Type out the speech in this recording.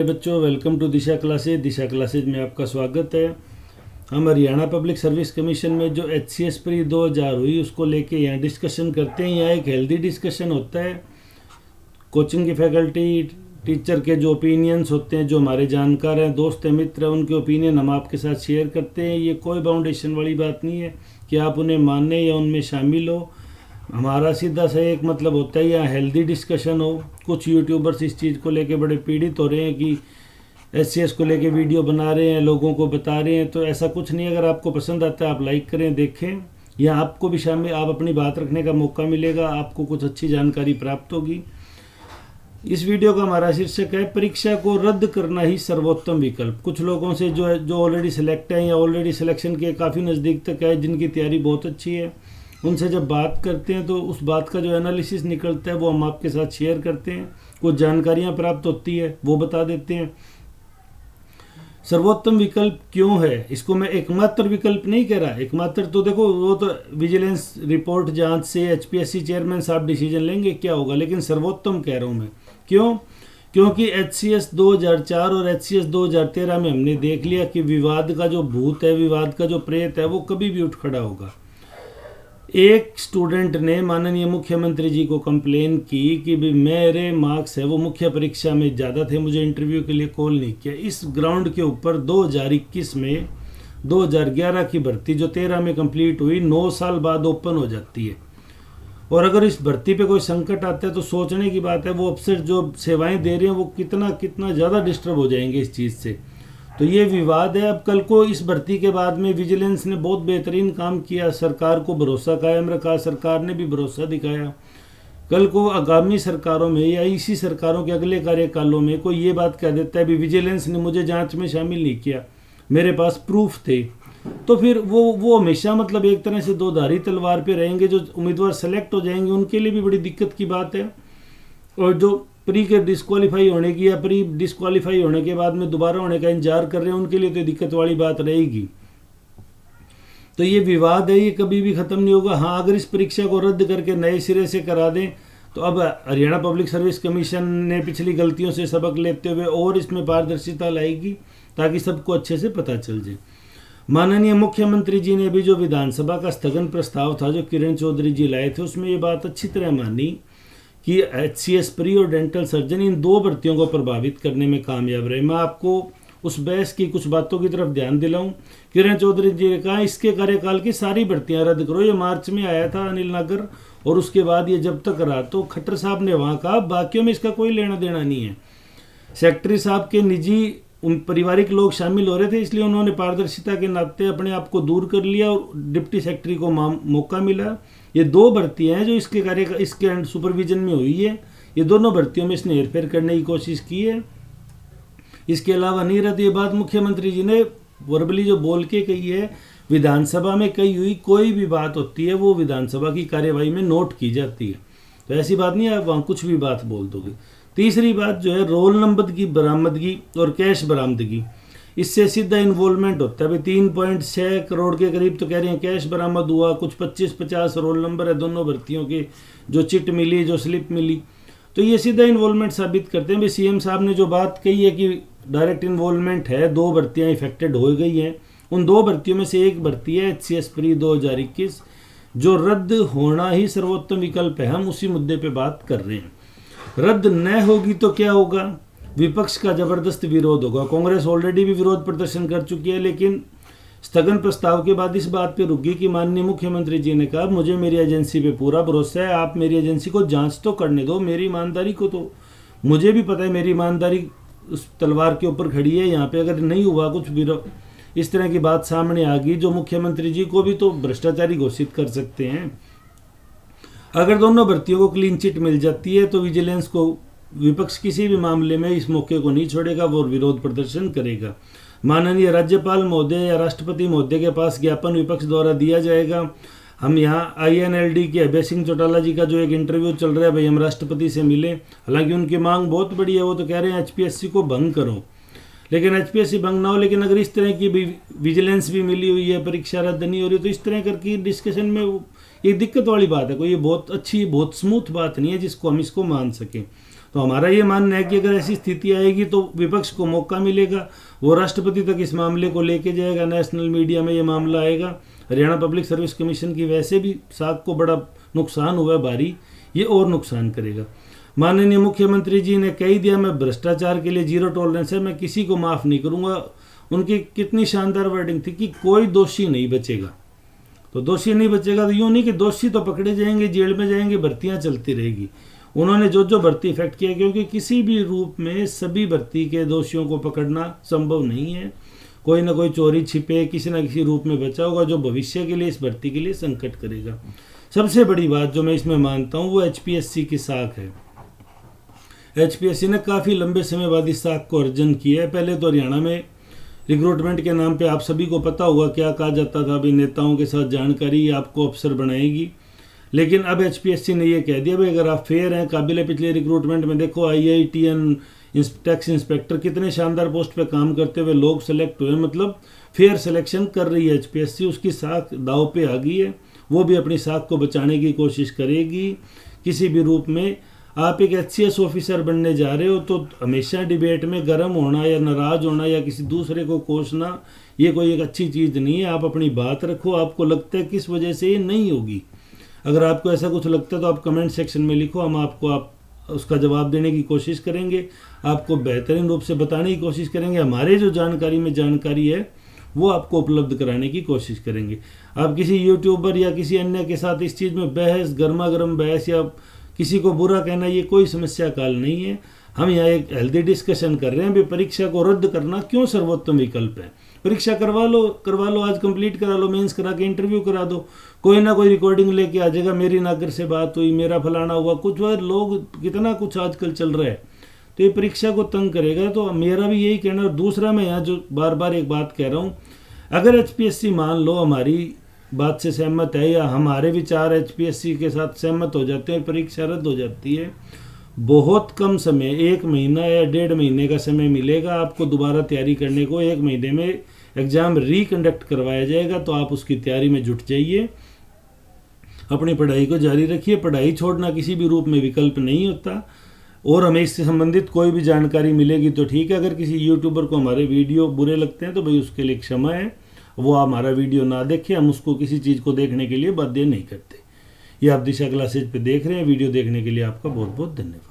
बच्चों, welcome to Disha classes. Disha classes में आपका स्वागत है। हम हरियाणा पब्लिक सर्विस कमीशन में जो HCS प्री 2000 हुई उसको लेके यहाँ डिस्कशन करते हैं। यहाँ एक हेल्दी डिस्कशन होता है। कोचिंग की फैकल्टी, टीचर के जो ओपिनियंस होते हैं, जो हमारे जानकार हैं, दोस्त हैं, मित्र हैं, उनके ओपिनियन हम आपके साथ शेयर करते हैं। ये कोई बाउंडेशन वाली बात नहीं है कि आप उन्हें मानने या उनमें शामिल हो। हमारा सीधा सा एक मतलब होता है यहाँ हेल्दी डिस्कशन हो। कुछ यूट्यूबर्स इस चीज़ को लेके बड़े पीड़ित हो रहे हैं कि HCS को लेके वीडियो बना रहे हैं, लोगों को बता रहे हैं, तो ऐसा कुछ नहीं। अगर आपको पसंद आता है आप लाइक करें, देखें, या आपको भी शामिल, आप अपनी बात रखने का मौका मिलेगा, आपको कुछ अच्छी जानकारी प्राप्त होगी। इस वीडियो का हमारा शीर्षक है परीक्षा को रद्द करना ही सर्वोत्तम विकल्प। कुछ लोगों से जो ऑलरेडी सिलेक्ट हैं या ऑलरेडी सिलेक्शन के काफ़ी नज़दीक तक है, जिनकी तैयारी बहुत अच्छी है, उनसे जब बात करते हैं तो उस बात का जो एनालिसिस निकलता है वो हम आपके साथ शेयर करते हैं। कुछ जानकारियां प्राप्त होती है वो बता देते हैं। सर्वोत्तम विकल्प क्यों है, इसको मैं एकमात्र विकल्प नहीं कह रहा। एकमात्र तो देखो, वो तो विजिलेंस रिपोर्ट जांच से HPSC चेयरमैन साहब डिसीजन लेंगे क्या होगा, लेकिन सर्वोत्तम कह रहा हूँ मैं। क्यों? क्योंकि HCS 2004 और HCS 2013 में हमने देख लिया कि विवाद का जो भूत है, विवाद का जो प्रेत है, वो कभी भी उठ खड़ा होगा। एक स्टूडेंट ने माननीय मुख्यमंत्री जी को कंप्लेन की कि भी मेरे मार्क्स है वो मुख्य परीक्षा में ज़्यादा थे, मुझे इंटरव्यू के लिए कॉल नहीं किया। इस ग्राउंड के ऊपर 2021 में 2011 की भर्ती जो 13 में कंप्लीट हुई, 9 साल बाद ओपन हो जाती है। और अगर इस भर्ती पे कोई संकट आता है तो सोचने की बात है वो अफसर जो सेवाएं दे रहे हैं वो कितना ज़्यादा डिस्टर्ब हो जाएंगे इस चीज़ से। तो ये विवाद है। अब कल को इस भर्ती के बाद में विजिलेंस ने बहुत बेहतरीन काम किया, सरकार को भरोसा कायम रखा, सरकार ने भी भरोसा दिखाया। कल को आगामी सरकारों में या इसी सरकारों के अगले कार्यकालों में कोई ये बात कह देता है भी विजिलेंस ने मुझे जांच में शामिल नहीं किया, मेरे पास प्रूफ थे, तो फिर वो हमेशा मतलब एक तरह से दो धारी तलवार पे रहेंगे। जो उम्मीदवार सेलेक्ट हो जाएंगे उनके लिए भी बड़ी दिक्कत की बात है, और जो प्री के डिस्क्वालीफाई होने की या प्री डिस्क्वालीफाई होने के बाद में दोबारा होने का इंतजार कर रहे हैं उनके लिए तो दिक्कत वाली बात रहेगी। तो ये विवाद है, ये कभी भी ख़त्म नहीं होगा। हाँ, अगर इस परीक्षा को रद्द करके नए सिरे से करा दें तो अब हरियाणा पब्लिक सर्विस कमीशन ने पिछली गलतियों से सबक लेते हुए और इसमें पारदर्शिता लाएगी ताकि सबको अच्छे से पता चल जाए। माननीय मुख्यमंत्री जी ने भी जो विधानसभा का स्थगन प्रस्ताव था जो किरण चौधरी जी लाए थे, उसमें ये बात अच्छी तरह मानी कि HCS प्री और डेंटल सर्जन इन दो भर्तियों को प्रभावित करने में कामयाब रहे। मैं आपको उस बहस की कुछ बातों की तरफ ध्यान दिलाऊं। किरण चौधरी जी ने कहा इसके कार्यकाल की सारी भर्तियां रद्द करो। ये मार्च में आया था अनिल नागर, और उसके बाद ये जब तक रहा तो खट्टर साहब ने वहाँ कहा बाकियों में इसका कोई लेना देना नहीं है। सेक्रेटरी साहब के निजी पारिवारिक लोग शामिल हो रहे थे, इसलिए उन्होंने पारदर्शिता के नाते अपने आप को दूर कर लिया और डिप्टी सेक्रेटरी को मौका मिला। ये दो भर्तियां हैं जो इसके सुपरविजन में हुई है। ये दोनों भर्तियों में इसने हेरफेर करने की कोशिश की है। इसके अलावा नहीं रद्द, ये बात मुख्यमंत्री जी ने वर्बली जो बोल के कही है, विधानसभा में कही हुई कोई भी बात होती है वो विधानसभा की कार्यवाही में नोट की जाती है। तो ऐसी बात नहीं है आप वहाँ कुछ भी बात बोल दोगे। तीसरी बात जो है रोल नंबर की बरामदगी और कैश बरामदगी, इससे सीधा इन्वॉल्वमेंट होता है। भाई 3.6 करोड़ के करीब तो कह रहे हैं कैश बरामद हुआ, कुछ 25-50 रोल नंबर है दोनों भर्तियों के, जो चिट मिली, जो स्लिप मिली, तो ये सीधा इन्वॉल्वमेंट साबित करते हैं। भाई CM साहब ने जो बात कही है कि डायरेक्ट इन्वॉल्वमेंट है, दो भर्तियाँ इफेक्टेड हो गई हैं। उन दो भर्तियों में से एक भर्ती है HCS प्री 2021 जो रद्द होना ही सर्वोत्तम विकल्प है। हम उसी मुद्दे पर बात कर रहे हैं। रद्द न होगी तो क्या होगा? विपक्ष का जबरदस्त विरोध होगा। कांग्रेस ऑलरेडी भी विरोध प्रदर्शन कर चुकी है, लेकिन स्थगन प्रस्ताव के बाद इस बात पे रुकी कि माननीय मुख्यमंत्री जी ने कहा मुझे मेरी एजेंसी पे पूरा भरोसा है, आप मेरी एजेंसी को जांच तो करने दो, मेरी ईमानदारी को तो मुझे भी पता है, मेरी ईमानदारी उस तलवार के ऊपर खड़ी है। यहाँ पे अगर नहीं हुआ कुछ विरोध, इस तरह की बात सामने आ गई जो मुख्यमंत्री जी को भी तो भ्रष्टाचारी घोषित कर सकते हैं। अगर दोनों भर्तियों को क्लीन चिट मिल जाती है तो विजिलेंस को विपक्ष किसी भी मामले में इस मौके को नहीं छोड़ेगा, वो विरोध प्रदर्शन करेगा। माननीय राज्यपाल महोदय या राष्ट्रपति महोदय के पास ज्ञापन विपक्ष द्वारा दिया जाएगा। हम यहाँ INLD के अभय सिंह चौटाला जी का जो एक इंटरव्यू चल रहा है, भाई हम राष्ट्रपति से मिले, हालांकि उनकी मांग बहुत बड़ी है, वो तो कह रहे हैं HPSC को भंग करो, लेकिन HPSC भंग ना हो। लेकिन अगर इस तरह की विजिलेंस भी मिली हुई है, परीक्षा रद्द नहीं हो रही, तो इस तरह करके डिस्कशन में ये दिक्कत वाली बात है। कोई ये बहुत अच्छी बहुत स्मूथ बात नहीं है जिसको हम इसको मान सकें। तो हमारा ये मानना है कि अगर ऐसी स्थिति आएगी तो विपक्ष को मौका मिलेगा, वो राष्ट्रपति तक इस मामले को लेके जाएगा, नेशनल मीडिया में ये मामला आएगा। हरियाणा पब्लिक सर्विस कमीशन की वैसे भी साख को बड़ा नुकसान हुआ है भारी, ये और नुकसान करेगा। माननीय मुख्यमंत्री जी ने कह दिया मैं भ्रष्टाचार के लिए जीरो टॉलरेंस है, मैं किसी को माफ़ नहीं करूँगा। उनकी कितनी शानदार वर्डिंग थी कि कोई दोषी नहीं बचेगा। तो दोषी नहीं बचेगा तो यूँ नहीं कि दोषी तो पकड़े जाएंगे, जेल में जाएंगे, भर्तियाँ चलती रहेगी। उन्होंने जो भर्ती इफेक्ट किया, क्योंकि किसी भी रूप में सभी भर्ती के दोषियों को पकड़ना संभव नहीं है। कोई ना कोई चोरी छिपे किसी न किसी रूप में बचा होगा जो भविष्य के लिए इस भर्ती के लिए संकट करेगा। सबसे बड़ी बात जो मैं इसमें मानता हूँ वो HPSC की साख है। HPSC ने काफ़ी लंबे समय बाद इस साख को अर्जन किया है। पहले तो हरियाणा में रिक्रूटमेंट के नाम पे आप सभी को पता होगा क्या कहा जाता था, अभी नेताओं के साथ जानकारी आपको अफसर बनाएगी। लेकिन अब HPSC ने ये कह दिया भाई अगर आप फेयर हैं, काबिल, पिछले रिक्रूटमेंट में देखो IITN टैक्स इंस्पेक्टर कितने शानदार पोस्ट पे काम करते हुए लोग सेलेक्ट हुए, मतलब फेयर सिलेक्शन कर रही है HPSC। उसकी साख दाव पे आ गई है, वो भी अपनी साख को बचाने की कोशिश करेगी किसी भी रूप में। आप एक HCS ऑफिसर बनने जा रहे हो तो हमेशा डिबेट में गर्म होना या नाराज़ होना या किसी दूसरे को कोसना ये कोई एक अच्छी चीज़ नहीं है। आप अपनी बात रखो, आपको लगता है किस वजह से ये नहीं होगी। अगर आपको ऐसा कुछ लगता है तो आप कमेंट सेक्शन में लिखो, हम आपको उसका जवाब देने की कोशिश करेंगे, आपको बेहतरीन रूप से बताने की कोशिश करेंगे। हमारे जो जानकारी है वो आपको उपलब्ध कराने की कोशिश करेंगे। आप किसी यूट्यूबर या किसी अन्य के साथ इस चीज़ में बहस, गर्मा गर्म बहस या किसी को बुरा कहना ये कोई समस्या काल नहीं है। हम यहाँ एक हेल्दी डिस्कशन कर रहे हैं। भी परीक्षा को रद्द करना क्यों सर्वोत्तम विकल्प है? परीक्षा करवा लो, आज कंप्लीट करा लो, मेंस करा के इंटरव्यू करा दो, कोई ना कोई रिकॉर्डिंग लेके आ जाएगा, मेरी नागर से बात हुई, मेरा फलाना हुआ, कुछ लोग कितना कुछ आजकल चल रहा है। तो ये परीक्षा को तंग करेगा। तो मेरा भी यही कहना। और दूसरा मैं यहाँ जो बार बार एक बात कह रहा हूँ, अगर HPSC मान लो हमारी बात से सहमत है या हमारे विचार HPSC के साथ सहमत हो जाते हैं, परीक्षा रद्द हो जाती है, बहुत कम समय, 1 महीना या 1.5 महीने का समय मिलेगा आपको दोबारा तैयारी करने को। 1 महीने में एग्ज़ाम रिकंडक्ट करवाया जाएगा, तो आप उसकी तैयारी में जुट जाइए, अपनी पढ़ाई को जारी रखिए। पढ़ाई छोड़ना किसी भी रूप में विकल्प नहीं होता। और हमें इससे संबंधित कोई भी जानकारी मिलेगी तो ठीक है। अगर किसी यूट्यूबर को हमारे वीडियो बुरे लगते हैं तो भाई उसके लिए क्षमा है, वो हमारा वीडियो ना देखे, हम उसको किसी चीज़ को देखने के लिए बाध्य नहीं करते। ये आप दिशा क्लासेज पे देख रहे हैं। वीडियो देखने के लिए आपका बहुत बहुत धन्यवाद।